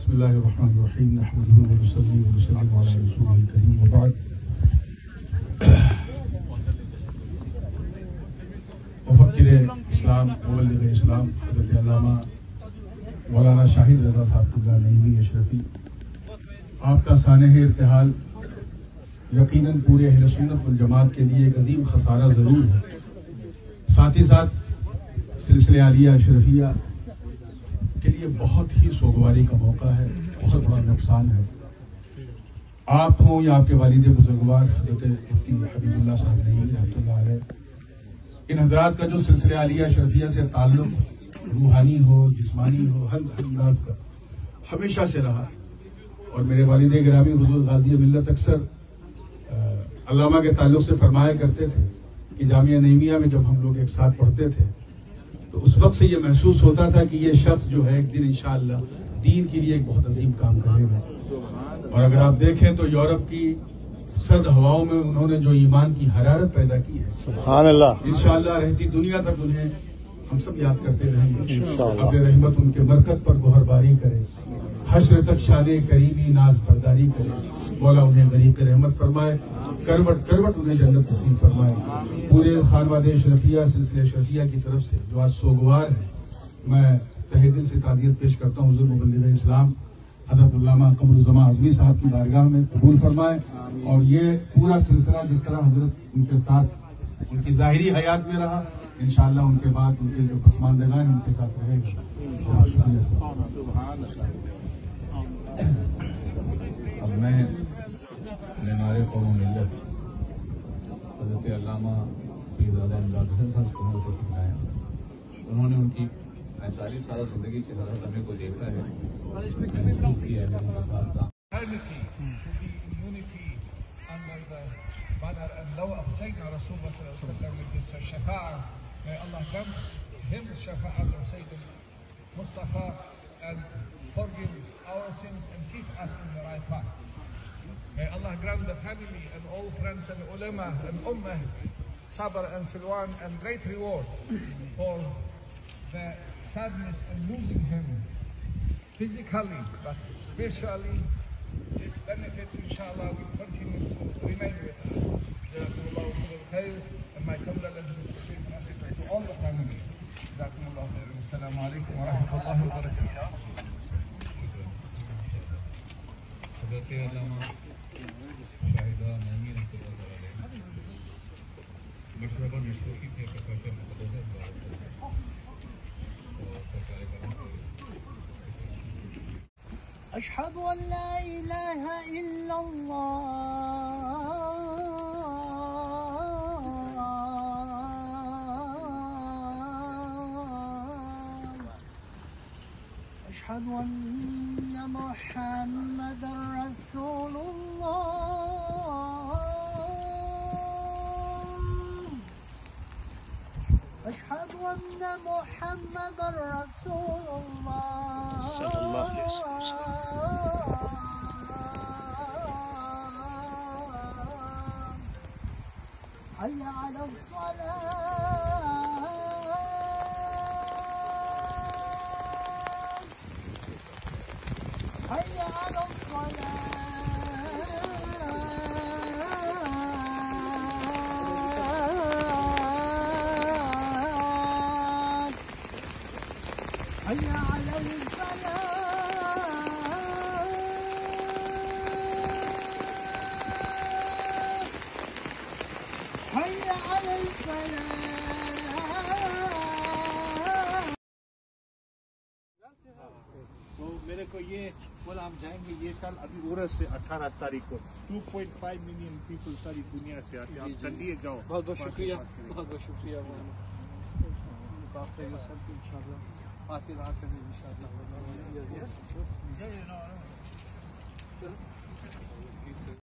بسم اللہ الرحمن الرحیم نحمده ونصلی ونسلم علی رسوله الکریم وبعد. مفکر اسلام مبلغ اسلام حضرت علامہ مولانا شاہد رضا صاحب قبلہ نعیمی اشرفی، آپ کا سانحہ ارتحال یقیناً پورے اہل سنت والجماعت کے لیے ایک عظیم خسارہ ضرور ہے. ساتھ ہی ساتھ سلسلہ عالیہ اشرفیہ کے لیے بہت ہی سوگواری کا موقع ہے، بہت بڑا نقصان ہے. آپ ہوں یا آپ کے والد بزرگوار حضرت مفتی حبیب اللہ صاحب نعیمی رحمۃ اللہ علیہ، ان حضرات کا جو سلسلہ عالیہ اشرفیہ سے تعلق روحانی ہو، جسمانی ہو، ہر انداز کا ہمیشہ سے رہا. اور میرے والد گرامی حضور غازی ملت اکثر علامہ کے تعلق سے فرمایا کرتے تھے کہ جامعہ نعیمیہ میں جب ہم لوگ ایک ساتھ پڑھتے تھے تو اس وقت سے یہ محسوس ہوتا تھا کہ یہ شخص جو ہے ایک دن انشاءاللہ دین کے لیے ایک بہت عظیم کام کرے گا. اور اگر آپ دیکھیں تو یورپ کی سرد ہواؤں میں انہوں نے جو ایمان کی حرارت پیدا کی ہے، سبحان اللہ، انشاءاللہ رہتی دنیا تک انہیں ہم سب یاد کرتے رہیں گے. اپنے رحمت ان کے مرکز پر گوہر باری کرے، حشر تک شان کریمی ناز برداری کرے. مولا انہیں غریق رحمت فرمائے، کروٹ کروٹ انہیں جنت نصیب فرمائے. پورے خانوادہ اشرفیہ سلسلہ اشرفیہ کی طرف سے جو آج سوگوار ہے، میں تہہ دل سے تعزیت پیش کرتا ہوں. حضور مبلغ اسلام حضرت علامہ قمر الزمان اعظمی صاحب کی بارگاہ میں قبول فرمائے. اور یہ پورا سلسلہ جس طرح حضرت ان کے ساتھ ان کی ظاہری حیات میں رہا، انشاءاللہ ان کے بعد ان کے جو پسماندگان ہیں ان کے ساتھ رہے گا. بہت شکریہ. اب میں معمار قوم ملت حضرت علامہ پیرزادہ امداد حسن صاحب کو سمجھایا. انہوں نے ان کی 40 سالہ زندگی کے حضرت ہمیں کو دیکھا ہے، محسوس کیا ہے، ان کے ساتھ کام. لو أعطينا رسول الله صلى الله عليه وسلم with this شفاعة, may Allah grant him شفاعة of Sayyid Mustafa and forgive our sins and keep us in the right path. May Allah grant the family and all friends and ulama and ummah sabr and silwan and great rewards for the sadness and losing him physically, but spiritually his benefits inshallah will continue to remain with us. And my condolences to all the family. Assalamu alaikum wa rahmatullahi wa barakatuh. حضرت علامہ شاہدہ نعیمی رحمۃ اللہ علیہ مشربہ مشرقی کے professor مقدس اور سرکار کرم أشهد أن لا إله إلا الله أشهد أن محمدا رسول الله أشهد أن محمدا رسول الله صلى الله عليه وسلم. حي على الصلاة حي على الصلاة حي على الفلاح حي على الفلاح. تو میرے کو یہ بولا ہم جائیں گے یہ سال ابھی عورت سے 18 تاریخ کو 2.5 ملین پیپل ساری دنیا سے آتے ہیں. آپ چلیے جاؤ. بہت بہت شکریہ، بہت بہت شکریہ. آتے رات میں انشاءاللہ.